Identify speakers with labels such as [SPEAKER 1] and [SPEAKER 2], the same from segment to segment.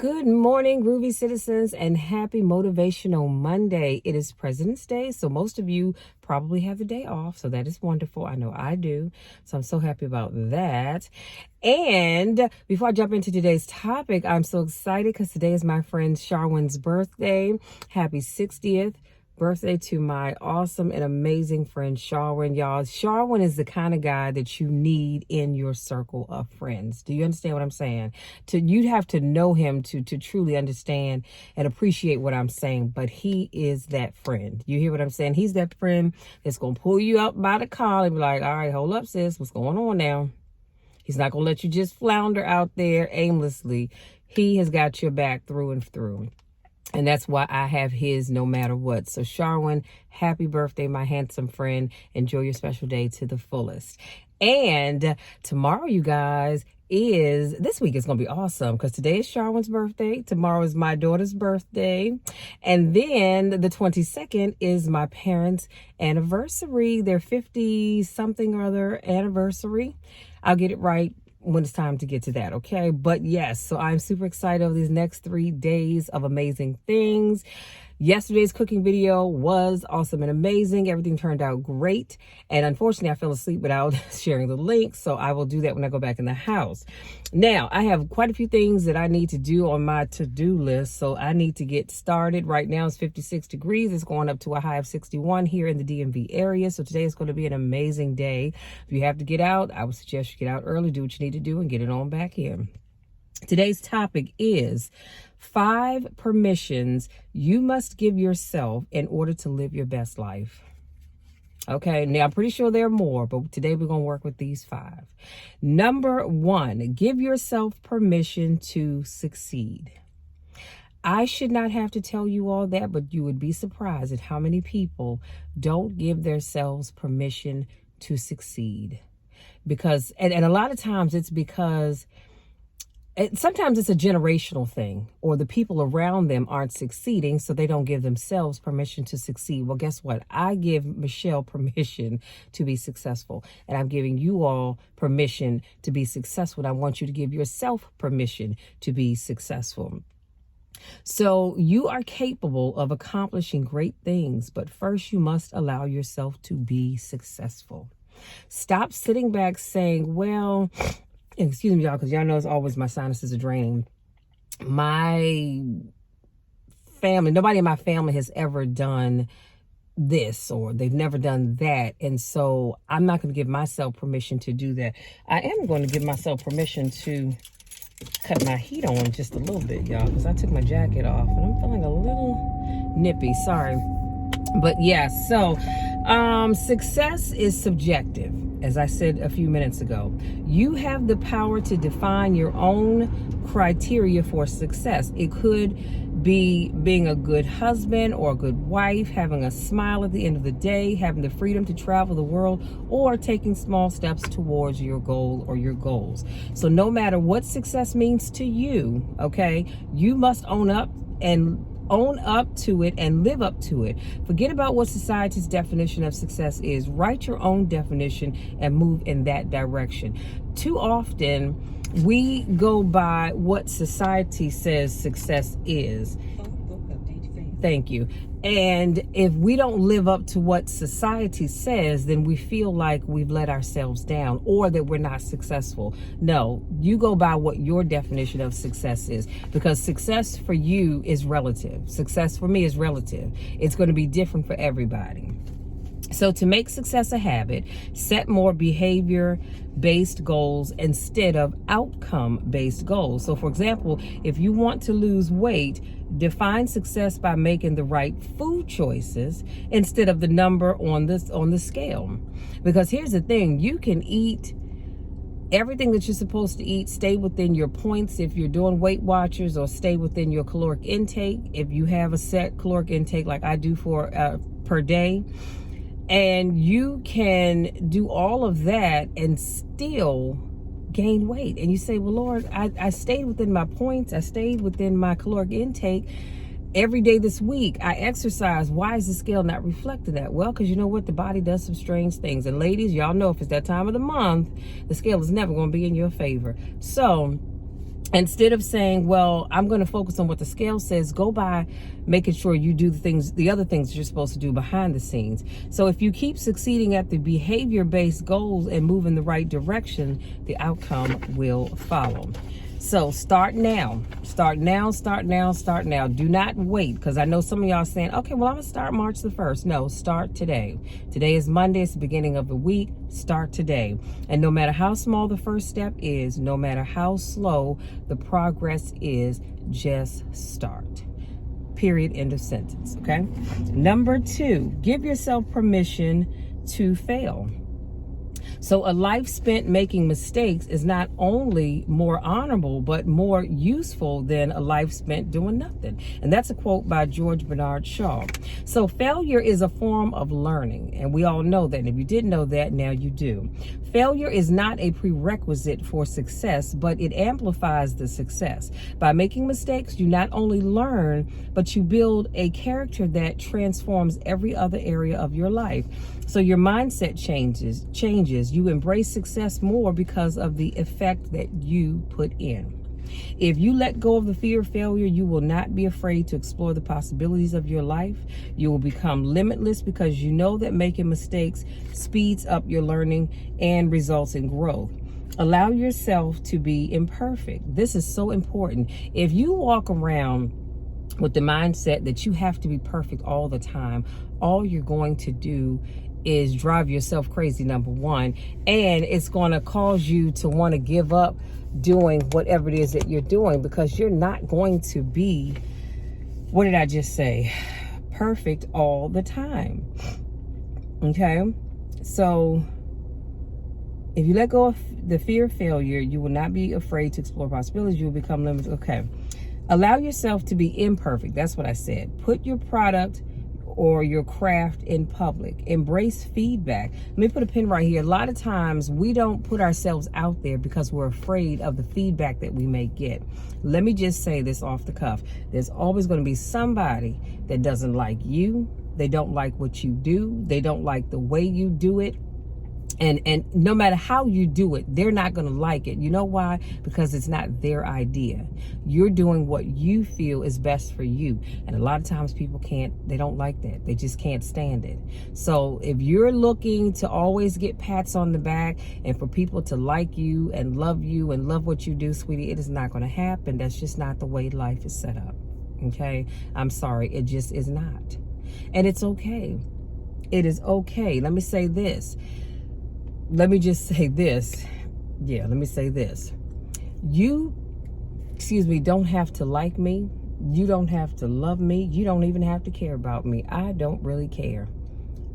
[SPEAKER 1] Good morning, groovy citizens, and happy Motivational Monday. It is President's Day, so most of you probably have the day off, so that is wonderful. I know I do, so I'm so happy about that. And before I jump into today's topic, I'm so excited because today is my friend Sharwin's birthday. Happy 60th birthday to my awesome and amazing friend Sharwin, y'all. Sharwin is the kind of guy that you need in your circle of friends. Do you understand what I'm saying? You'd have to know him to truly understand and appreciate what I'm saying, but he is that friend. You hear what I'm saying? He's that friend that's going to pull you up by the collar and be like, all right, hold up, sis, what's going on now? He's not going to let you just flounder out there aimlessly. He has got your back through and through. And that's why I have his no matter what. So Sharwin, happy birthday, my handsome friend. Enjoy your special day to the fullest. And tomorrow, you guys, this week is going to be awesome because today is Sharwin's birthday. Tomorrow is my daughter's birthday. And then the 22nd is my parents' anniversary, their 50-something or other anniversary. I'll get it right when it's time to get to that, okay? But yes, so I'm super excited over these next 3 days of amazing things. Yesterday's cooking video was awesome and amazing. Everything turned out great. And unfortunately, I fell asleep without sharing the link. So I will do that when I go back in the house. Now, I have quite a few things that I need to do on my to-do list. So I need to get started. Right now, it's 56 degrees. It's going up to a high of 61 here in the DMV area. So today is going to be an amazing day. If you have to get out, I would suggest you get out early, do what you need to do, and get it on back in. Today's topic is 5 permissions you must give yourself in order to live your best life. Okay, now I'm pretty sure there are more, but today we're going to work with these 5. Number 1, give yourself permission to succeed. I should not have to tell you all that, but you would be surprised at how many people don't give themselves permission to succeed. Because, and a lot of times it's because sometimes it's a generational thing, or the people around them aren't succeeding, so they don't give themselves permission to succeed. Well, guess what? I give Michelle permission to be successful, and I'm giving you all permission to be successful. And I want you to give yourself permission to be successful. So you are capable of accomplishing great things, but first you must allow yourself to be successful. Stop sitting back saying, well, excuse me, y'all, because y'all know it's always my sinuses are draining. My family, nobody in my family has ever done this, or they've never done that. And so I'm not going to give myself permission to do that. I am going to give myself permission to cut my heat on just a little bit, y'all, because I took my jacket off and I'm feeling a little nippy. Sorry. But yeah, so success is subjective. As I said a few minutes ago, you have the power to define your own criteria for success. It could be being a good husband or a good wife, having a smile at the end of the day, having the freedom to travel the world, or taking small steps towards your goal or your goals. So no matter what success means to you, okay, you must own up to it and live up to it. Forget about what society's definition of success is. Write your own definition and move in that direction. Too often, we go by what society says success is. Thank you. And if we don't live up to what society says, then we feel like we've let ourselves down or that we're not successful. No, you go by what your definition of success is, because success for you is relative. Success for me is relative. It's going to be different for everybody. So to make success a habit, set more behavior-based goals instead of outcome-based goals. So for example, if you want to lose weight, define success by making the right food choices instead of the number on the scale. Because here's the thing, you can eat everything that you're supposed to eat, stay within your points if you're doing Weight Watchers, or stay within your caloric intake if you have a set caloric intake like I do for per day. And you can do all of that and still gain weight. And you say, well, Lord, I stayed within my points. I stayed within my caloric intake every day this week. I exercise. Why is the scale not reflecting that? Well, because you know what? The body does some strange things. And ladies, y'all know if it's that time of the month, the scale is never going to be in your favor. So Instead of saying, well, I'm going to focus on what the scale says, go by making sure you do the other things you're supposed to do behind the scenes. So if you keep succeeding at the behavior-based goals and move in the right direction, the outcome will follow. So start now. Start now, start now, start now. Do not wait, because I know some of y'all saying, okay, well, I'm going to start March the 1st. No, start today. Today is Monday. It's the beginning of the week. Start today. And no matter how small the first step is, no matter how slow the progress is, just start. Period. End of sentence. Okay. Number 2, give yourself permission to fail. So a life spent making mistakes is not only more honorable, but more useful than a life spent doing nothing. And that's a quote by George Bernard Shaw. So failure is a form of learning. And we all know that. And if you didn't know that, now you do. Failure is not a prerequisite for success, but it amplifies the success. By making mistakes, you not only learn, but you build a character that transforms every other area of your life. So your mindset changes. You embrace success more because of the effect that you put in. If you let go of the fear of failure, you will not be afraid to explore the possibilities of your life. You will become limitless because you know that making mistakes speeds up your learning and results in growth. Allow yourself to be imperfect. This is so important. If you walk around with the mindset that you have to be perfect all the time, all you're going to do is drive yourself crazy, number one, and it's going to cause you to want to give up doing whatever it is that you're doing, because you're not going to be, what did I just say, perfect all the time. Okay, so if you let go of the fear of failure, you will not be afraid to explore possibilities. You will become limited. Okay, allow yourself to be imperfect. That's what I said. Put your product or your craft in public. Embrace feedback. Let me put a pin right here. A lot of times we don't put ourselves out there because we're afraid of the feedback that we may get. Let me just say this off the cuff. There's always going to be somebody that doesn't like you. They don't like what you do. They don't like the way you do it. And no matter how you do it, they're not going to like it. You know why? Because it's not their idea. You're doing what you feel is best for you. And a lot of times people they don't like that. They just can't stand it. So if you're looking to always get pats on the back and for people to like you and love what you do, sweetie, it is not going to happen. That's just not the way life is set up. Okay? I'm sorry. It just is not. And it's okay. It is okay. Let me say this. Let me just say this. Yeah, let me say this. You, don't have to like me. You don't have to love me. You don't even have to care about me. I don't really care,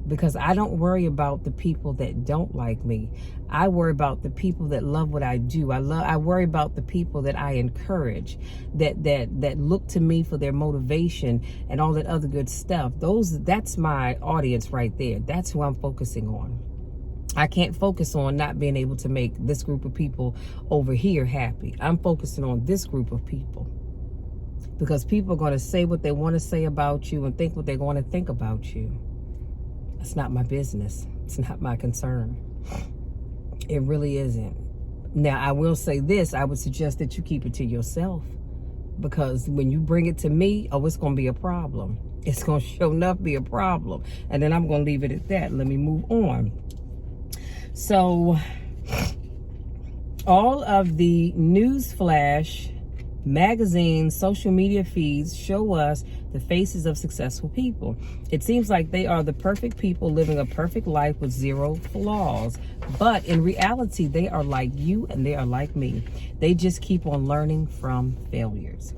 [SPEAKER 1] because I don't worry about the people that don't like me. I worry about the people that love what I do. I worry about the people that I encourage, that look to me for their motivation and all that other good stuff. That's my audience right there. That's who I'm focusing on. I can't focus on not being able to make this group of people over here happy. I'm focusing on this group of people, because people are going to say what they want to say about you and think what they're going to think about you. That's not my business. It's not my concern. It really isn't. Now, I will say this. I would suggest that you keep it to yourself, because when you bring it to me, it's going to be a problem. It's going to sure enough be a problem. And then I'm going to leave it at that. Let me move on. So all of the newsflash, magazines, social media feeds show us the faces of successful people. It seems like they are the perfect people living a perfect life with zero flaws. But in reality, they are like you and they are like me. They just keep on learning from failures.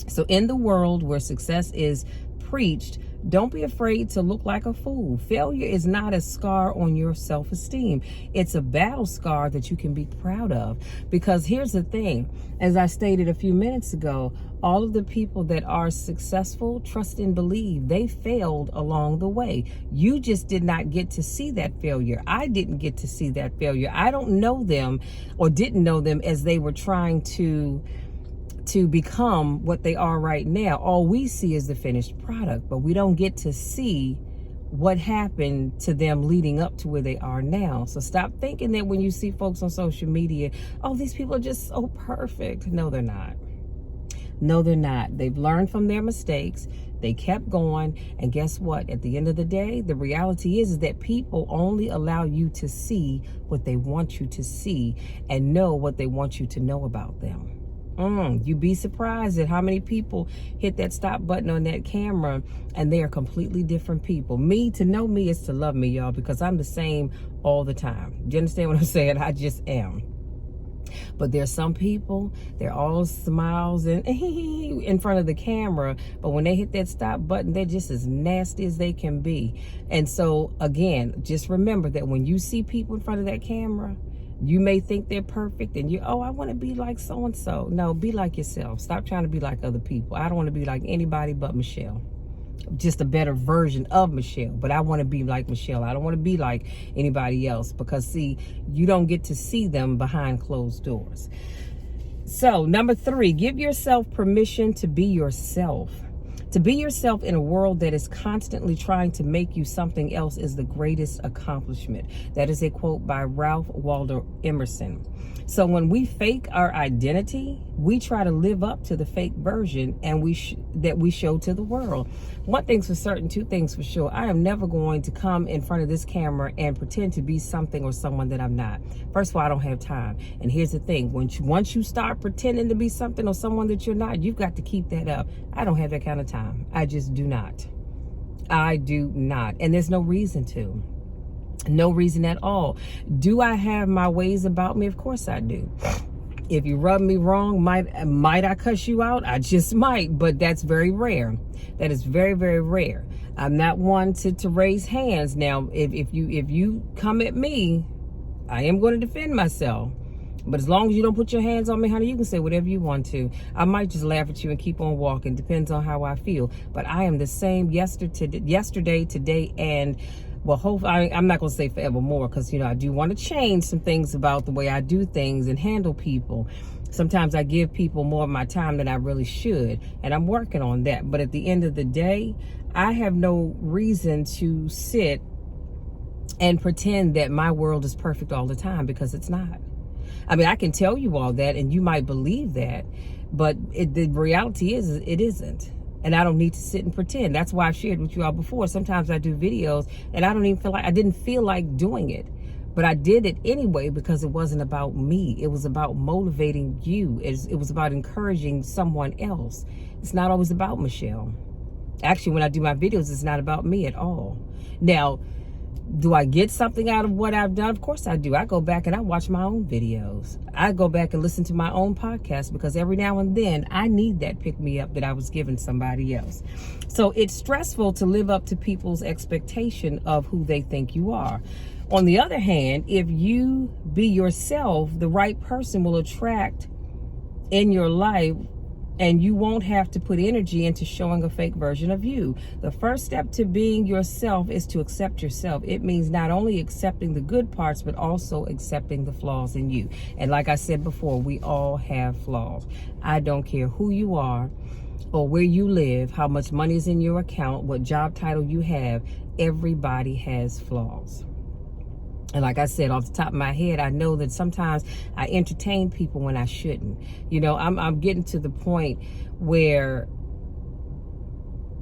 [SPEAKER 1] So in the world where success is preached, don't be afraid to look like a fool. Failure is not a scar on your self-esteem. It's a battle scar that you can be proud of. Because here's the thing, as I stated a few minutes ago, all of the people that are successful, trust and believe, they failed along the way. You just did not get to see that failure. I didn't get to see that failure. I don't know them, or didn't know them, as they were trying to become what they are right now. All we see is the finished product, but we don't get to see what happened to them leading up to where they are now. So stop thinking that when you see folks on social media, oh, these people are just so perfect. No, they're not. No, they're not. They've learned from their mistakes. They kept going. And guess what? At the end of the day, the reality is that people only allow you to see what they want you to see and know what they want you to know about them. You'd be surprised at how many people hit that stop button on that camera and they are completely different people. Me, to know me is to love me, y'all, because I'm the same all the time. Do you understand what I'm saying? I just am. But there's some people, they're all smiles and in front of the camera, but when they hit that stop button, they're just as nasty as they can be. And so again, just remember that when you see people in front of that camera, you may think they're perfect and I want to be like so-and-so. No, be like yourself. Stop trying to be like other people. I don't want to be like anybody but Michelle. Just a better version of Michelle, but I want to be like Michelle. I don't want to be like anybody else, because see, you don't get to see them behind closed doors. So number 3, give yourself permission to be yourself. To be yourself in a world that is constantly trying to make you something else is the greatest accomplishment. That is a quote by Ralph Waldo Emerson. So when we fake our identity, we try to live up to the fake version and that we show to the world. One thing's for certain, two things for sure. I am never going to come in front of this camera and pretend to be something or someone that I'm not. First of all, I don't have time. And here's the thing. Once you start pretending to be something or someone that you're not, you've got to keep that up. I don't have that kind of time. I just do not. I do not. And there's no reason to. No reason at all. Do I have my ways about me? Of course I do. If you rub me wrong, might I cuss you out? I just might, but that's very rare. That is very, very rare. I'm not one to raise hands. Now, if you come at me, I am going to defend myself. But as long as you don't put your hands on me, honey, you can say whatever you want to. I might just laugh at you and keep on walking. Depends on how I feel. But I am the same yesterday, today, and well, hopefully, I'm not going to say forevermore, because, I do want to change some things about the way I do things and handle people. Sometimes I give people more of my time than I really should, and I'm working on that. But at the end of the day, I have no reason to sit and pretend that my world is perfect all the time, because it's not. I mean, I can tell you all that, and you might believe that, but the reality is it isn't. And I don't need to sit and pretend. That's why I've shared with you all before. Sometimes I do videos and I didn't feel like doing it. But I did it anyway, because it wasn't about me. It was about motivating you. It was about encouraging someone else. It's not always about Michelle. Actually, when I do my videos, it's not about me at all. Now, do I get something out of what I've done? Of course I do. I go back and I watch my own videos. I go back and listen to my own podcast, because every now and then I need that pick-me-up that I was giving somebody else. So it's stressful to live up to people's expectation of who they think you are. On the other hand, if you be yourself, the right person will attract in your life, and you won't have to put energy into showing a fake version of you. The first step to being yourself is to accept yourself. It means not only accepting the good parts, but also accepting the flaws in you. And like I said before, we all have flaws. I don't care who you are or where you live, how much money is in your account, what job title you have. Everybody has flaws. And like I said, off the top of my head, I know that sometimes I entertain people when I shouldn't. I'm getting to the point where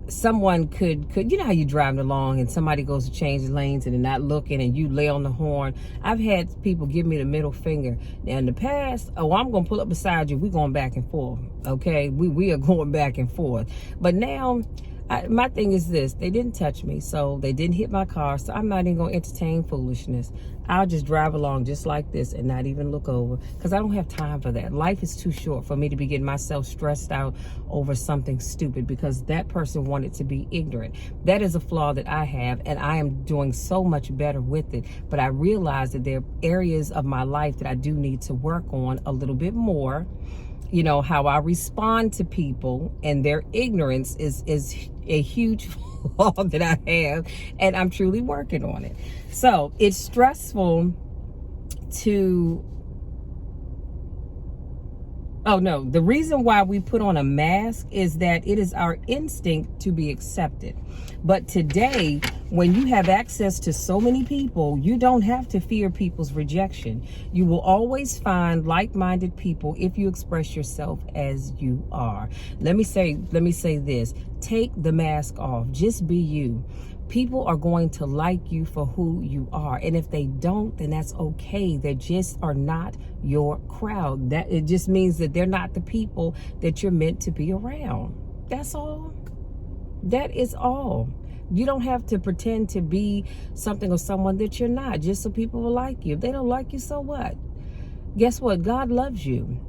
[SPEAKER 1] someone could, how you driving along and somebody goes to change lanes and they're not looking and you lay on the horn. I've had people give me the middle finger. Now in the past, I'm going to pull up beside you. We're going back and forth. Okay. We are going back and forth. But now, my thing is this: they didn't touch me, so they didn't hit my car, so I'm not even going to entertain foolishness. I'll just drive along just like this and not even look over, because I don't have time for that. Life is too short for me to be getting myself stressed out over something stupid because that person wanted to be ignorant. That is a flaw that I have, and I am doing so much better with it. But I realize that there are areas of my life that I do need to work on a little bit more. How I respond to people and their ignorance is a huge flaw that I have, and I'm truly working on it. So it's stressful to Oh no, the reason why we put on a mask is that it is our instinct to be accepted. But today, when you have access to so many people, you don't have to fear people's rejection. You will always find like-minded people if you express yourself as you are. Let me say this. Take the mask off. Just be you. People are going to like you for who you are. And if they don't, then that's okay. They just are not your crowd. That it just means that they're not the people that you're meant to be around. That's all. That is all. You don't have to pretend to be something or someone that you're not, just so people will like you. If they don't like you, so what? Guess what? God loves you.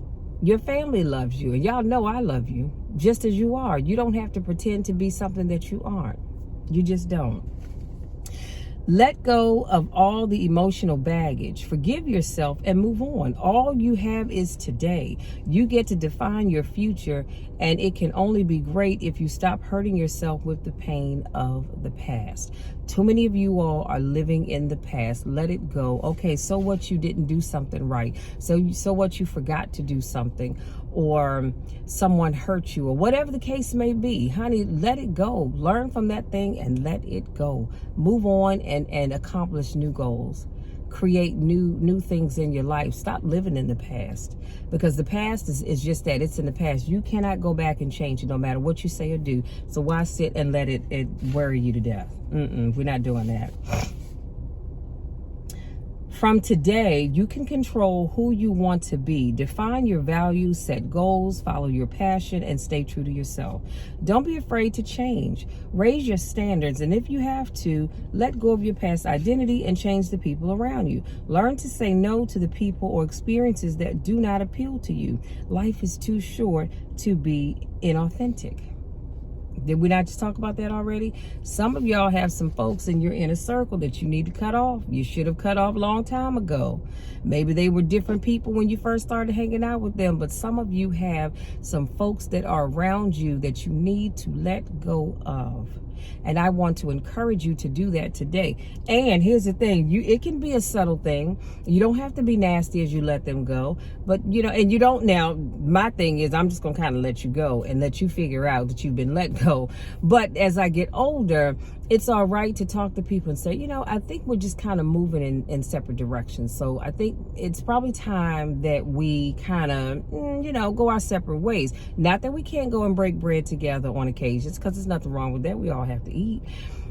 [SPEAKER 1] Your family loves you. And y'all know I love you just as you are. You don't have to pretend to be something that you aren't. You just don't. Let go of all the emotional baggage. Forgive yourself and move on. All you have is today. You get to define your future, and it can only be great if you stop hurting yourself with the pain of the past. Too many of you all are living in the past. Let it go. Okay, so what, you didn't do something right? So what, you forgot to do something, or someone hurt you, or whatever the case may be. Honey, let it go. Learn from that thing and let it go. Move on and accomplish new goals. Create new things in your life. Stop living in the past, because the past is just that. It's in the past. You cannot go back and change it, no matter what you say or do. So why sit and let it worry you to death? We're not doing that. From today, you can control who you want to be. Define your values, set goals, follow your passion, and stay true to yourself. Don't be afraid to change. Raise your standards, and if you have to, let go of your past identity and change the people around you. Learn to say no to the people or experiences that do not appeal to you. Life is too short to be inauthentic. Did we not just talk about that already? Some of y'all have some folks in your inner circle that you need to cut off. You should have cut off a long time ago. Maybe they were different people when you first started hanging out with them, but some of you have some folks that are around you that you need to let go of. And I want to encourage you to do that today. And here's the thing, it can be a subtle thing. You don't have to be nasty as you let them go. But, and you don't now, my thing is I'm just going to kind of let you go and let you figure out that you've been let go. But as I get older, it's all right to talk to people and say, I think we're just kind of moving in separate directions. So I think it's probably time that we kind of, go our separate ways. Not that we can't go and break bread together on occasions, because there's nothing wrong with that. We all have to eat.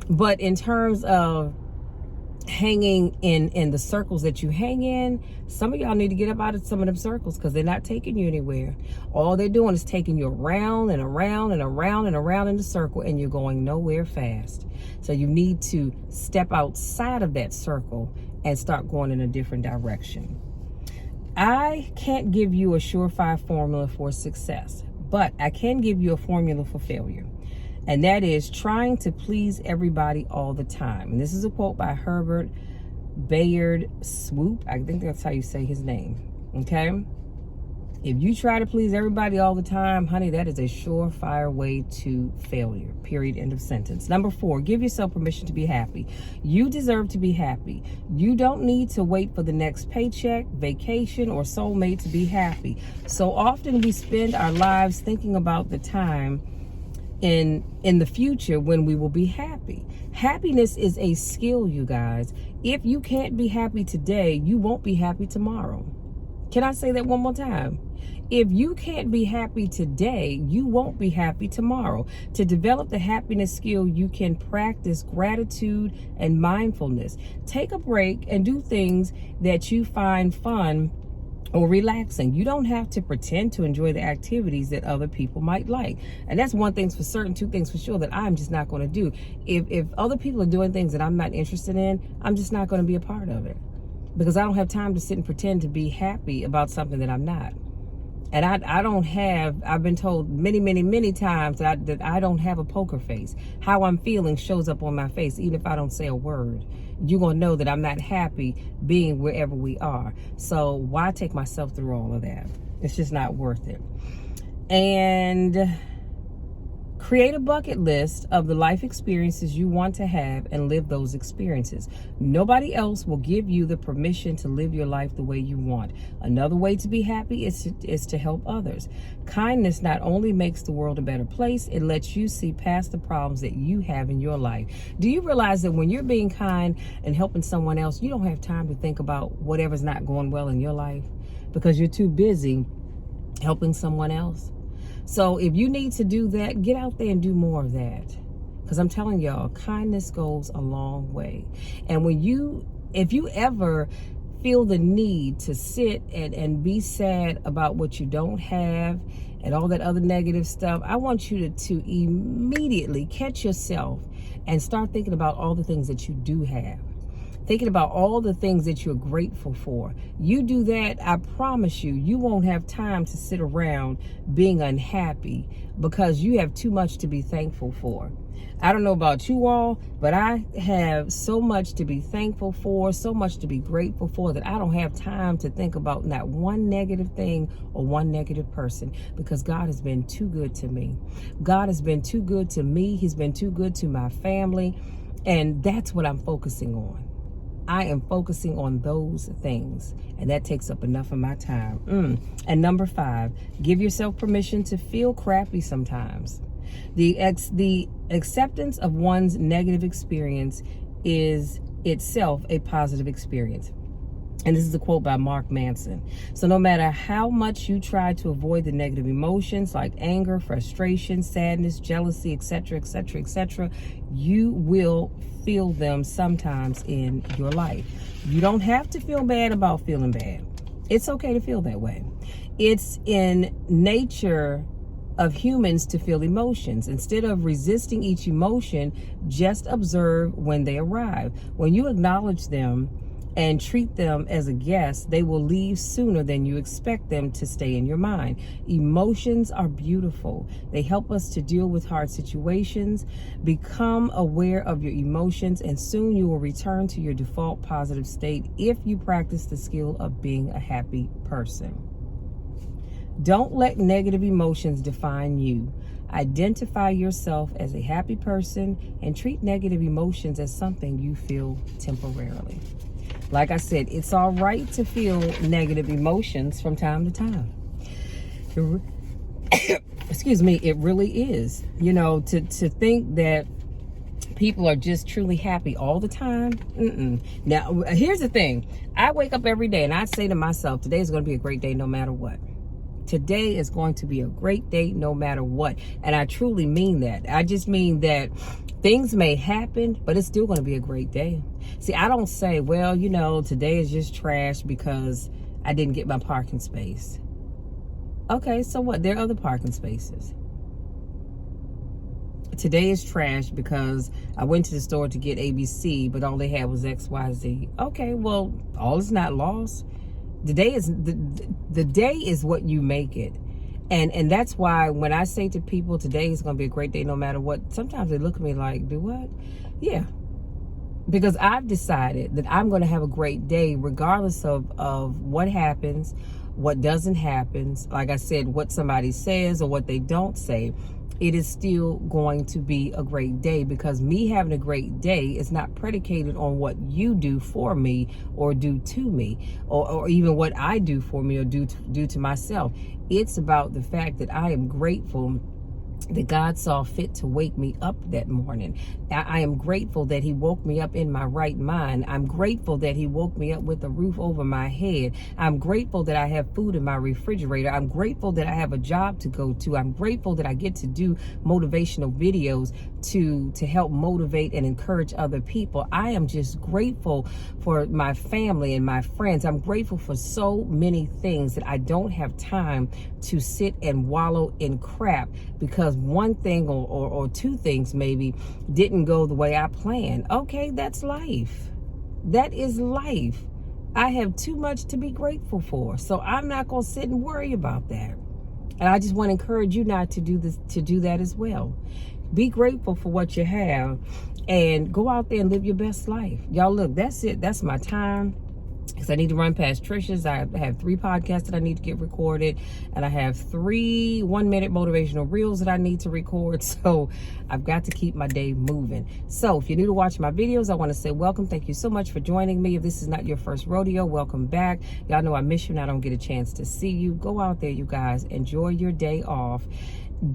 [SPEAKER 1] But in terms of hanging in the circles that you hang in, some of y'all need to get up out of some of them circles, because they're not taking you anywhere. All they're doing is taking you around and around and around and around in the circle, and you're going nowhere fast. So you need to step outside of that circle and start going in a different direction. I can't give you a surefire formula for success, but I can give you a formula for failure. And that is trying to please everybody all the time. And this is a quote by Herbert Bayard Swoop. I think that's how you say his name. Okay? If you try to please everybody all the time, honey, that is a surefire way to failure. Period. End of sentence. Number 4, give yourself permission to be happy. You deserve to be happy. You don't need to wait for the next paycheck, vacation, or soulmate to be happy. So often we spend our lives thinking about the time in the future when we will be happy. Happiness is a skill, you guys. If you can't be happy today, you won't be happy tomorrow. Can I say that one more time? If you can't be happy today, you won't be happy tomorrow. To develop the happiness skill, you can practice gratitude and mindfulness. Take a break and do things that you find fun or relaxing. You don't have to pretend to enjoy the activities that other people might like. And that's one thing for certain, 2 things for sure that I'm just not going to do. If other people are doing things that I'm not interested in, I'm just not going to be a part of it. Because I don't have time to sit and pretend to be happy about something that I'm not. And I've been told many, many, many times that I don't have a poker face. How I'm feeling shows up on my face, even if I don't say a word. You're going to know that I'm not happy being wherever we are. So why take myself through all of that? It's just not worth it. And Create a bucket list of the life experiences you want to have and live those experiences. Nobody else will give you the permission to live your life the way you want. Another way to be happy is to help others. Kindness not only makes the world a better place, it lets you see past the problems that you have in your life. Do you realize that when you're being kind and helping someone else, you don't have time to think about whatever's not going well in your life because you're too busy helping someone else? So if you need to do that, get out there and do more of that. Because I'm telling y'all, kindness goes a long way. And if you ever feel the need to sit and be sad about what you don't have and all that other negative stuff, I want you to immediately catch yourself and start thinking about all the things that you do have. Thinking about all the things that you're grateful for. You do that, I promise you won't have time to sit around being unhappy because you have too much to be thankful for. I don't know about you all, but I have so much to be thankful for, so much to be grateful for that I don't have time to think about not one negative thing or one negative person because God has been too good to me. God has been too good to me. He's been too good to my family. And that's what I'm focusing on. I am focusing on those things, and that takes up enough of my time. And number 5, give yourself permission to feel crappy sometimes. The acceptance of one's negative experience is itself a positive experience. And this is a quote by Mark Manson. So no matter how much you try to avoid the negative emotions like anger, frustration, sadness, jealousy, etc., etc., etc., you will feel them sometimes in your life. You don't have to feel bad about feeling bad. It's okay to feel that way. It's in nature of humans to feel emotions. Instead of resisting each emotion, just observe when they arrive. When you acknowledge them and treat them as a guest, they will leave sooner than you expect them to stay in your mind. Emotions are beautiful. They help us to deal with hard situations. Become aware of your emotions, and soon you will return to your default positive state if you practice the skill of being a happy person. Don't let negative emotions define you. Identify yourself as a happy person and treat negative emotions as something you feel temporarily. Like I said, it's all right to feel negative emotions from time to time. Excuse me, it really is. You know, to think that people are just truly happy all the time. Now, here's the thing. I wake up every day and I say to myself, today is going to be a great day no matter what. Today is going to be a great day no matter what. And I truly mean that. I just mean that things may happen, but it's still going to be a great day. See, I don't say, well, you know, today is just trash because I didn't get my parking space. Okay, so what? There are other parking spaces. Today is trash because I went to the store to get ABC, but all they had was XYZ. Okay, well, all is not lost. The day is what you make it. And that's why when I say to people today is going to be a great day no matter what, sometimes they look at me like, do what? Yeah. Because I've decided that I'm going to have a great day regardless of what happens, what doesn't happen. Like I said, what somebody says or what they don't say. It is still going to be a great day because me having a great day is not predicated on what you do for me or do to me or even what I do for me or do to myself. It's about the fact that I am grateful that God saw fit to wake me up that morning. I am grateful that he woke me up in my right mind. I'm grateful that he woke me up with a roof over my head. I'm grateful that I have food in my refrigerator. I'm grateful that I have a job to go to. I'm grateful that I get to do motivational videos to help motivate and encourage other people. I am just grateful for my family and my friends. I'm grateful for so many things that I don't have time to sit and wallow in crap because one thing or two things maybe didn't go the way I planned. Okay, that's life. That is life. I have too much to be grateful for. So I'm not going to sit and worry about that. And I just want to encourage you not to do this, to do that as well. Be grateful for what you have and go out there and live your best life. Y'all, look, that's it. That's my time. because I need to run past Trisha's. I have 3 podcasts that I need to get recorded, and I have 3 1-minute motivational reels that I need to record. So I've got to keep my day moving. So if you're new to watching my videos, I want to say welcome. Thank you so much for joining me. If this is not your first rodeo, welcome back. Y'all know I miss you and I don't get a chance to see you. Go out there, you guys. Enjoy your day off,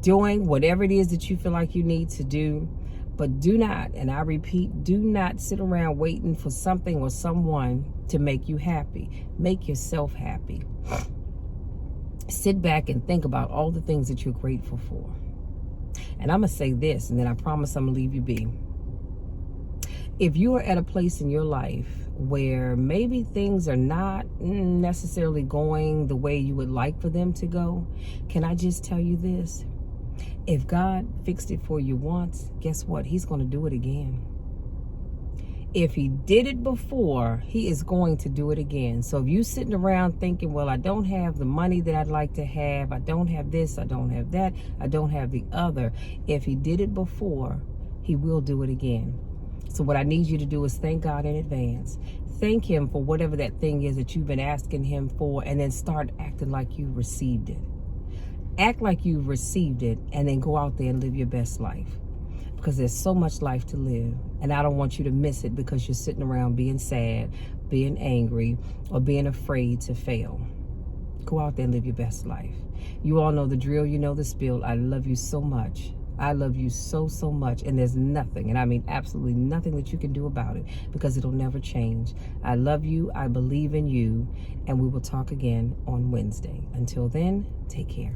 [SPEAKER 1] doing whatever it is that you feel like you need to do. But do not, and I repeat, do not sit around waiting for something or someone to make you happy. Make yourself happy. Sit back and think about all the things that you're grateful for. And I'm going to say this, and then I promise I'm going to leave you be. If you are at a place in your life where maybe things are not necessarily going the way you would like for them to go, can I just tell you this? If God fixed it for you once, guess what? He's going to do it again. If he did it before, he is going to do it again. So if you're sitting around thinking, well, I don't have the money that I'd like to have, I don't have this, I don't have that, I don't have the other. If he did it before, he will do it again. So what I need you to do is thank God in advance. Thank him for whatever that thing is that you've been asking him for, and then start acting like you received it. Act like you've received it, and then go out there and live your best life, because there's so much life to live, and I don't want you to miss it because you're sitting around being sad, being angry, or being afraid to fail. Go out there and live your best life. You all know the drill, you know the spiel. I love you so much. I love you so, so much, and there's nothing, and I mean absolutely nothing that you can do about it, because it'll never change. I love you, I believe in you, and we will talk again on Wednesday. Until then, take care.